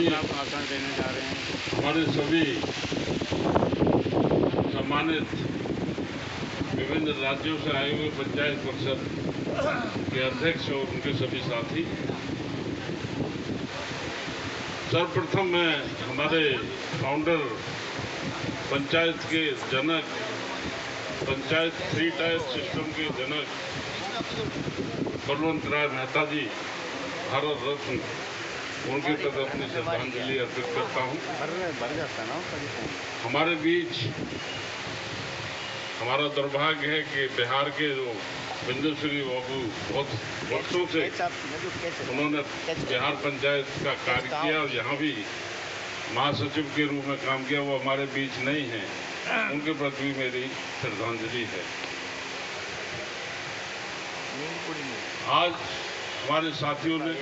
भाषण देने जा रहे हैं। हमारे सभी सम्मानित विभिन्न राज्यों से आए हुए पंचायत परिषद के अध्यक्ष और उनके सभी साथी, सर्वप्रथम मैं हमारे फाउंडर, पंचायत के जनक, पंचायत 3 टायर सिस्टम के जनक बलवंत राय मेहता जी, भारत रत्न, उनके प्रति अपनी श्रद्धांजलि अर्पित करता हूँ। हमारे बीच हमारा दुर्भाग्य है कि बिहार के जो बिंदुश्री बाबू बहुत वर्षों से उन्होंने बिहार पंचायत का कार्य किया और यहाँ भी महासचिव के रूप में काम किया, वो हमारे बीच नहीं है। उनके प्रति भी मेरी श्रद्धांजलि है। आज हमारे साथियों ने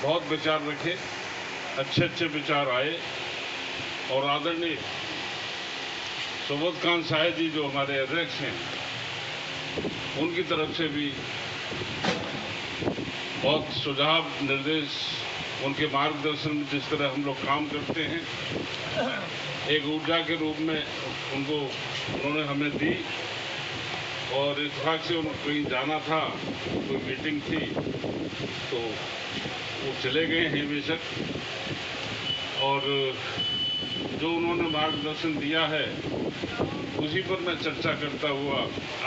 बहुत विचार रखे, अच्छे अच्छे विचार आए और आदरणीय सुबोध कांत साहेब जी जो हमारे अध्यक्ष हैं, उनकी तरफ से भी बहुत सुझाव, निर्देश, उनके मार्गदर्शन में जिस तरह हम लोग काम करते हैं, एक ऊर्जा के रूप में उन्होंने हमें दी। और इत्तेफाक से उनको कहीं जाना था, कोई मीटिंग थी, तो वो चले गए हैं बेशक, और जो उन्होंने मार्गदर्शन दिया है उसी पर मैं चर्चा करता हुआ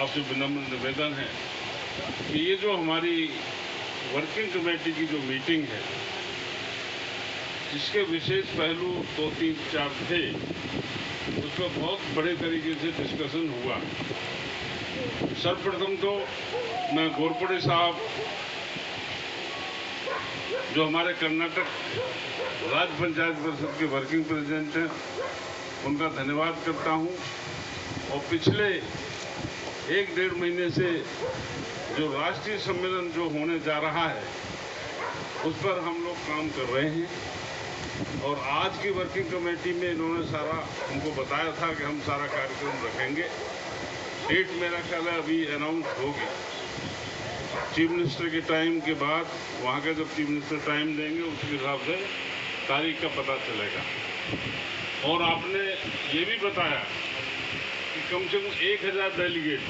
आपसे विनम्र निवेदन है कि ये जो हमारी वर्किंग कमेटी की जो मीटिंग है, जिसके विशेष पहलू 2, 3, 4 थे, उसमें बहुत बड़े तरीके से डिस्कशन हुआ। सर्वप्रथम तो मैं घोरपड़े साहब जो हमारे कर्नाटक राज्य पंचायत परिषद के वर्किंग प्रेसिडेंट हैं, उनका धन्यवाद करता हूं। और पिछले 1-1.5 महीने से जो राष्ट्रीय सम्मेलन जो होने जा रहा है, उस पर हम लोग काम कर रहे हैं। और आज की वर्किंग कमेटी में इन्होंने सारा हमको बताया था कि हम सारा कार्यक्रम रखेंगे। डेट मेरा ख्याल है अभी अनाउंस हो गया। चीफ मिनिस्टर के टाइम के बाद, वहाँ का जब चीफ मिनिस्टर टाइम देंगे उसके हिसाब से तारीख का पता चलेगा। और आपने ये भी बताया कि कम से कम 1000 डेलीगेट,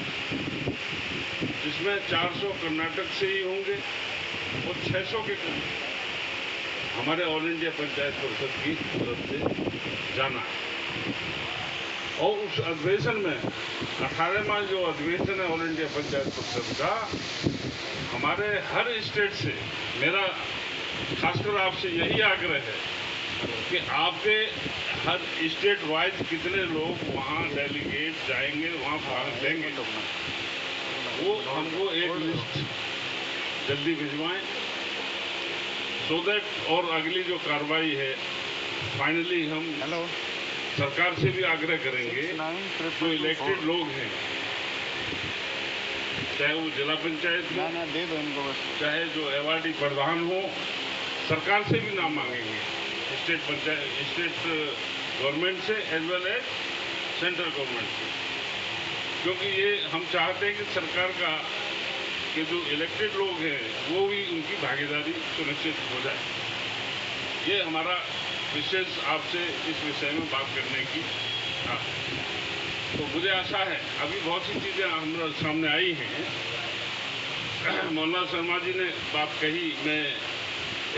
जिसमें 400 कर्नाटक से ही होंगे और 600 के हमारे ऑल इंडिया पंचायत परिषद की तरफ से जाना है। और उस अधिवेशन में 18वां जो अधिवेशन है ऑल इंडिया पंचायत परिषद का, हमारे हर स्टेट से मेरा खासकर आपसे यही आग्रह है कि आपके हर स्टेट वाइज कितने लोग वहाँ डेलीगेट जाएंगे, वहाँ भाग लेंगे, वो हमको एक लिस्ट जल्दी भिजवाएं, सो दैट और अगली जो कार्रवाई है फाइनली हम सरकार से भी आग्रह करेंगे, जो इलेक्टेड लोग हैं, चाहे वो जिला पंचायत हो, चाहे जो एवार्डी प्रधान हो, सरकार से भी नाम मांगेंगे, स्टेट गवर्नमेंट से as well as central government से, क्योंकि ये हम चाहते हैं कि सरकार का के जो इलेक्टेड लोग हैं वो भी उनकी भागीदारी सुनिश्चित हो जाए। ये हमारा विशेष आपसे इस विषय में बात करने की था। तो मुझे आशा है, अभी बहुत सी चीज़ें हमारे सामने आई हैं। मौलाना शर्मा जी ने बात कही, मैं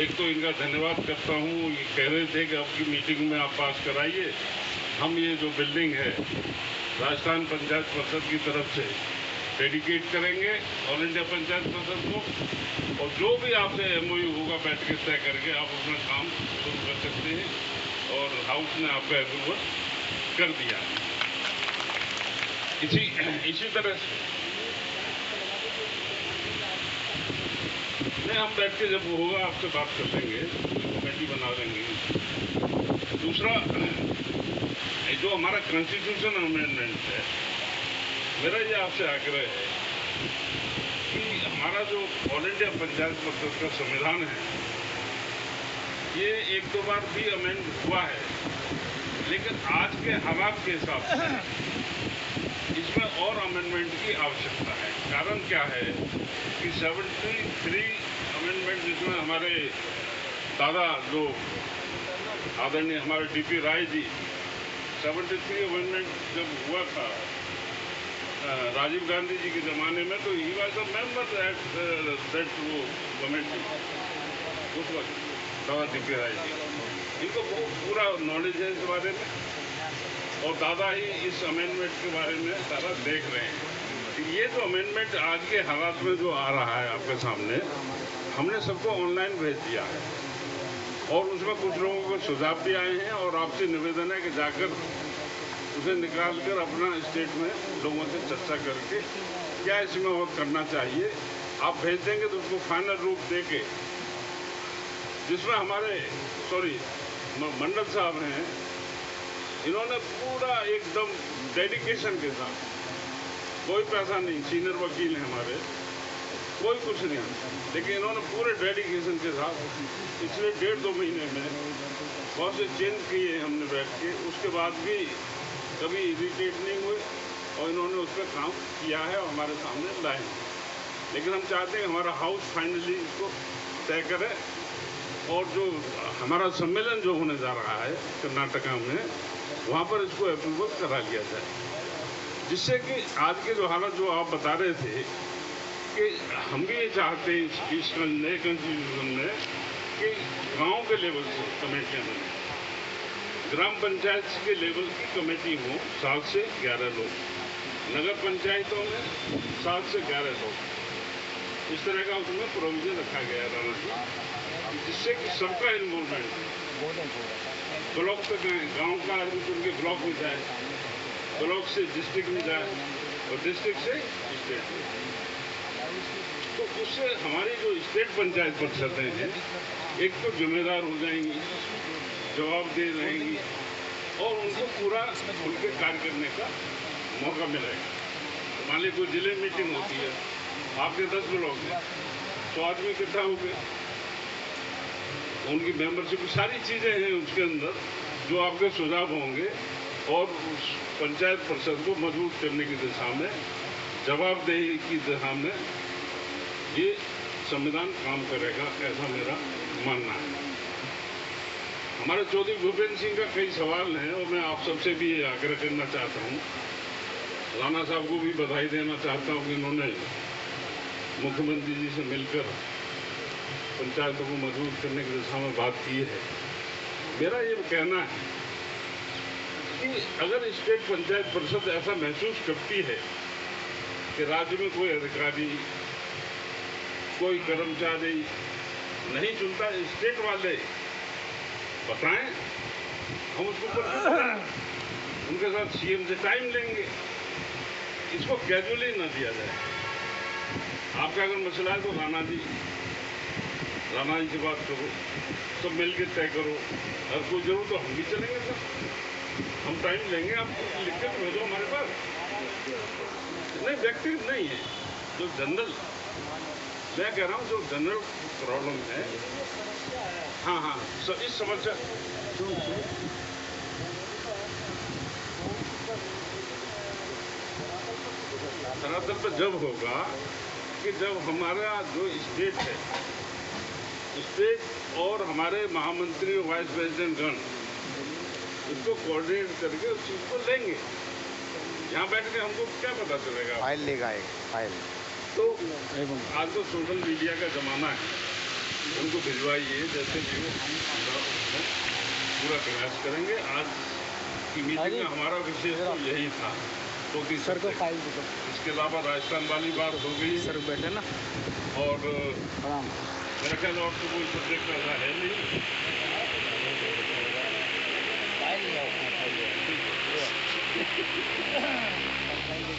एक तो इनका धन्यवाद करता हूँ। ये कह रहे थे कि आपकी मीटिंग में आप पास कराइए, हम ये जो बिल्डिंग है राजस्थान पंचायत परिषद की तरफ से डेडिकेट करेंगे ऑल इंडिया पंचायत परिषद को, और जो भी आपसे MOU होगा बैठ के तय करके आप अपना काम शुरू कर सकते हैं। और हाउस ने आपका अप्रूवल कर दिया। इसी तरह से नहीं, हम बैठ के जब वो होगा आपसे बात कर लेंगे, कमेटी बना लेंगे। दूसरा, जो हमारा कॉन्स्टिट्यूशन अमेंडमेंट है, मेरा ये आपसे आग्रह है कि हमारा जो ऑल इंडिया पंचायत परिषद का संविधान है, ये 1-2 बार भी अमेंड हुआ है, लेकिन आज के हालात के हिसाब से इसमें और अमेंडमेंट की आवश्यकता है। कारण क्या है कि 73 अमेंडमेंट जिसमें हमारे दादा जो आदरणीय हमारे डीपी राय जी 73 अमेंडमेंट जब हुआ था राजीव गांधी जी के ज़माने में, तो he was a member that वो कमेटी उस वक्त, दादा डीपी राय जी, इनको पूरा नॉलेज है इस बारे में, और दादा ही इस अमेंडमेंट के बारे में सारा देख रहे हैं। ये जो अमेंडमेंट आज के हालात में जो आ रहा है आपके सामने, हमने सबको ऑनलाइन भेज दिया है, और उसमें कुछ लोगों को सुझाव भी आए हैं, और आपसे निवेदन है कि जाकर उसे निकाल कर अपना स्टेट में लोगों से चर्चा करके क्या इसमें और करना चाहिए आप भेज देंगे, तो उसको फाइनल रूप देके, जिसमें हमारे मंडल साहब हैं, इन्होंने पूरा एकदम डेडिकेशन के साथ, कोई पैसा नहीं, सीनियर वकील हैं हमारे, कोई कुछ नहीं, लेकिन इन्होंने पूरे डेडिकेशन के साथ पिछले 1.5-2 महीने में बहुत से चेंज किए हमने बैठ के, उसके बाद भी कभी इरिटेट नहीं हुए, और इन्होंने उस पर काम किया है और हमारे सामने लाए। लेकिन हम चाहते हैं हमारा हाउस फाइनली इसको तय करे, और जो हमारा सम्मेलन जो होने जा रहा है कर्नाटका में, वहाँ पर इसको अप्रूवल करा लिया जाए, जिससे कि आज के जो हालात जो आप बता रहे थे कि हम भी ये चाहते हैं इस नए कॉन्स्टिट्यूशन में कि गांव के लेवल से कमेटियाँ बने, ग्राम पंचायत के लेवल की कमेटी हो 7 से 11 लोग, नगर पंचायतों में 7 से 11 लोग, इस तरह का उसमें प्रोविजन रखा गया है, जिससे कि सबका इन्वॉल्वमेंट ब्लॉक तक, गांव का आदमी उनके ब्लॉक में जाए, ब्लॉक से डिस्ट्रिक्ट में जाए, और डिस्ट्रिक्ट से स्टेट में, तो उससे हमारी जो स्टेट पंचायत परिषदें हैं, एक तो जिम्मेदार हो जाएंगी, जवाबदेह रहेंगी, और उनको पूरा उनके कार्य करने का मौका मिलेगा। मान लीजिए कोई जिले मीटिंग होती है, आपके 10 ब्लॉक हैं, 100 आदमी इकट्ठा हो गए, उनकी मेंबरशिप सारी चीज़ें हैं उसके अंदर जो आपके सुझाव होंगे, और उस पंचायत परिषद को मजबूत करने की दिशा में, जवाबदेही की दिशा में ये संविधान काम करेगा, ऐसा मेरा मानना है। हमारे चौधरी भूपेंद्र सिंह का कई सवाल हैं, और मैं आप सबसे भी आग्रह करना चाहता हूँ, राणा साहब को भी बधाई देना चाहता हूँ कि इन्होंने मुख्यमंत्री जी से मिलकर पंचायतों को मजबूत करने की दिशा में बात की है। मेरा ये कहना है कि अगर स्टेट पंचायत परिषद ऐसा महसूस करती है कि राज्य में कोई अधिकारी, कोई कर्मचारी नहीं चुनता, स्टेट वाले बताएं, हम उसको उनके साथ सीएम से टाइम लेंगे, इसको कैजुअली ना दिया जाए। आपका अगर मसला है तो राणा जी से बात करो, सब मिलकर तय करो, अगर कोई जरूर तो हम भी चलेंगे सर, हम टाइम लेंगे, आप लिख कर भेजो हमारे पास। नहीं, व्यक्तिगत नहीं है, जो जनरल, मैं कह रहा हूँ जो जनरल प्रॉब्लम है, हाँ, इस समस्या धरातल पर जब होगा कि जब हमारा जो स्टेट है, स्टेट और हमारे महामंत्री और वाइस प्रेसिडेंट गण इसको कोऑर्डिनेट करके उस चीज़ को लेंगे। यहाँ बैठ के हमको क्या पता चलेगा, फाइल लेगा एक फाइल। तो आज तो सोशल मीडिया का ज़माना है, उनको भिजवाइए, जैसे भी पूरा प्रयास करेंगे। आज की मीटिंग में हमारा विषय तो यही था, तो कि सर को फाइल दो। इसके अलावा राजस्थान वाली बात हो गई, सर बैठे ना, और मेरा ख्याल और तो कोई सब्जेक्ट ऐसा है नहीं।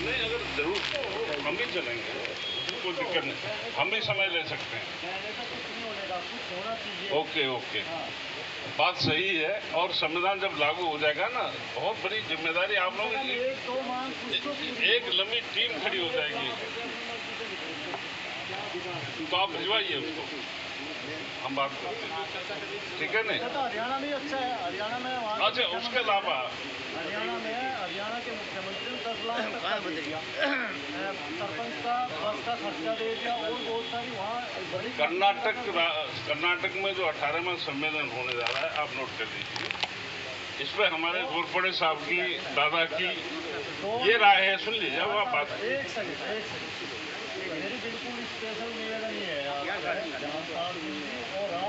नहीं, अगर जरूर तो हम भी चलेंगे, कोई दिक्कत नहीं, हम भी समय ले सकते हैं। ओके, बात सही है। और संविधान जब लागू हो जाएगा ना, बहुत बड़ी जिम्मेदारी आप लोगों की, एक लंबी टीम खड़ी हो जाएगी, तो आप भिजवाइए उसको। हम बात करते हैं, ठीक है नहीं? तो हरियाणा में अच्छा है, हरियाणा में वहाँ अच्छा, उसके अलावा हरियाणा के मुख्यमंत्री 10 लाख तक का दे दिया, सरपंच का बस का खर्चा दे दिया और बहुत सारी वहाँ बड़ी कर्नाटक में जो 18वां सम्मेलन होने जा रहा है, आप नोट कर लीजिए। इसमें हमारे घोरपड़े साहब की, दादा की ये राय है, सुन लीजिए वो आप बात। एक सेकंड मेरी बिल्कुल स्पेशल निवेदन ये है और आप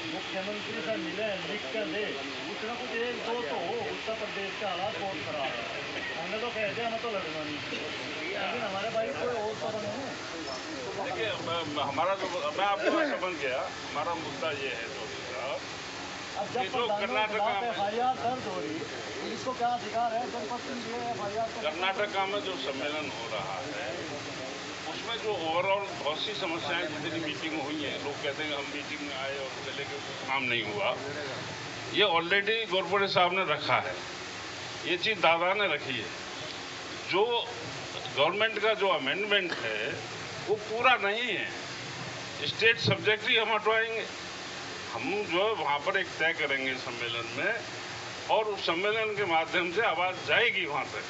मुख्यमंत्री से मिले, लिख कर दे, कुछ ना कुछ एक दो तो हो। उत्तर प्रदेश के हालात बहुत खराब है, हमने तो कह दिया हमें तो लड़ना नहीं, लेकिन हमारे भाई कोई और तो बने। देखिए हमारा जो, मैं आपको समझ गया, हमारा मुद्दा ये है चौधरी साहब, अब जब कर्नाटक FIR दर्ज हो रही, पुलिस को क्या अधिकार है जनपद कर्नाटका में जो सम्मेलन हो रहा है उसमें जो ओवरऑल बहुत सी समस्याएं, जितनी मीटिंग हुई है, लोग कहते हैं हम मीटिंग में आए और चले के काम नहीं हुआ, ये ऑलरेडी घोरपड़े साहब ने रखा है, ये चीज़ दादा ने रखी है। जो गवर्नमेंट का जो अमेंडमेंट है वो पूरा नहीं है, स्टेट सब्जेक्ट ही हम हटवाएंगे। हम जो वहाँ पर एक तय करेंगे सम्मेलन में, और उस सम्मेलन के माध्यम से आवाज़ जाएगी वहाँ तक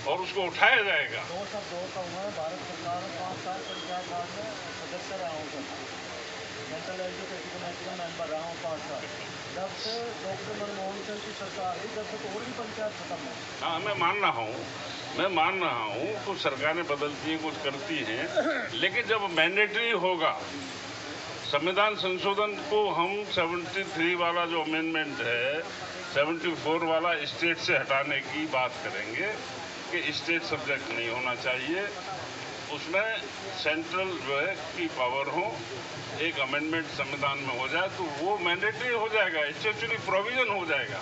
और उसको उठाया जाएगा। दो मैं भारत सरकार में 5 साल पंचायत राज में सदस्य रहा हूँ सर, सेंट्रल एजुकेशन कमेटी का मेंबर रहा हूँ 5 साल। जब से डॉक्टर मनमोहन सिंह की सरकार आई, जब से तो और भी पंचायत खत्म है। हाँ, मैं मान रहा हूँ कुछ सरकारें बदलती हैं, कुछ करती हैं, लेकिन जब मैंडेटरी होगा, संविधान संशोधन को हम 73 वाला जो अमेंडमेंट है, 74 वाला स्टेट से हटाने की बात करेंगे कि स्टेट सब्जेक्ट नहीं होना चाहिए, उसमें सेंट्रल जो है की पावर हो, एक अमेंडमेंट संविधान में हो जाए तो वो मैंडेटरी हो जाएगा, स्टेचुटरी प्रोविजन हो जाएगा।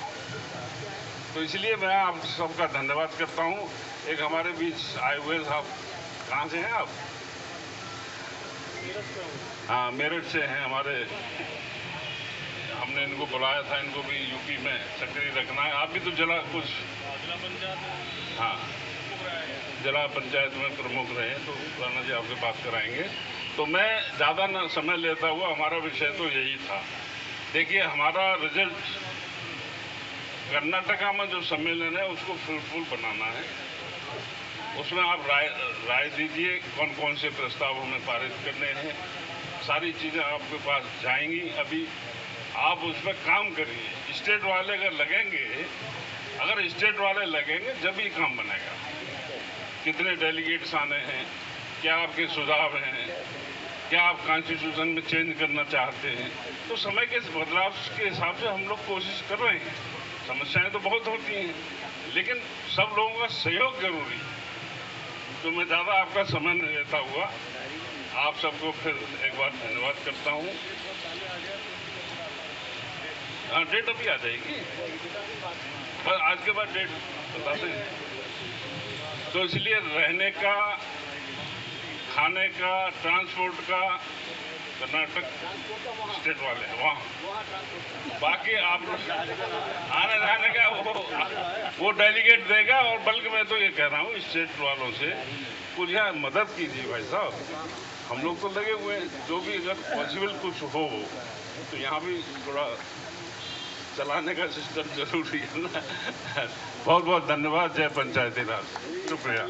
तो इसलिए मैं आप सबका धन्यवाद करता हूँ। एक हमारे बीच आए हुए साहब, कहाँ से हैं आप? हाँ, मेरठ से हैं हमारे, हमने इनको बुलाया था, इनको भी यूपी में सक्रिय रखना है। आप भी तो जिला पंचायत, हाँ, जिला पंचायत में प्रमुख रहे, तो राणा जी आपसे बात कराएंगे। तो मैं ज़्यादा न समय लेता हुआ, हमारा विषय तो यही था। देखिए, हमारा रिजल्ट कर्नाटका में जो सम्मेलन है उसको फ्रूटफुल बनाना है, उसमें आप राय दीजिए, कौन कौन से प्रस्ताव हमें पारित करने हैं, सारी चीज़ें आपके पास जाएंगी। अभी आप उस पर काम करिए। स्टेट वाले अगर लगेंगे जब ही काम बनेगा। कितने डेलीगेट्स आने हैं, क्या आपके सुझाव हैं, क्या आप कॉन्स्टिट्यूशन में चेंज करना चाहते हैं, तो समय के बदलाव के हिसाब से हम लोग कोशिश कर रहे हैं। समस्याएं तो बहुत होती हैं, लेकिन सब लोगों का सहयोग जरूरी है। तो मैं ज़्यादा आपका समय नहीं लेता हुआ आप सबको फिर एक बार धन्यवाद करता हूँ। हाँ, डेट अभी आ जाएगी, पर आज के बाद डेट बता देंगे। तो इसलिए रहने का, खाने का, ट्रांसपोर्ट का कर्नाटक स्टेट वाले हैं वहाँ, बाकी आप आने जाने का वो डेलीगेट देगा। और बल्कि मैं तो ये कह रहा हूँ स्टेट वालों से, कुछ यहाँ मदद कीजिए भाई साहब, हम लोग तो लगे हुए हैं, जो भी अगर पॉसिबल कुछ हो तो यहाँ भी थोड़ा चलाने का सिस्टम जरूरी है ना। बहुत बहुत धन्यवाद। जय पंचायती राज। शुक्रिया।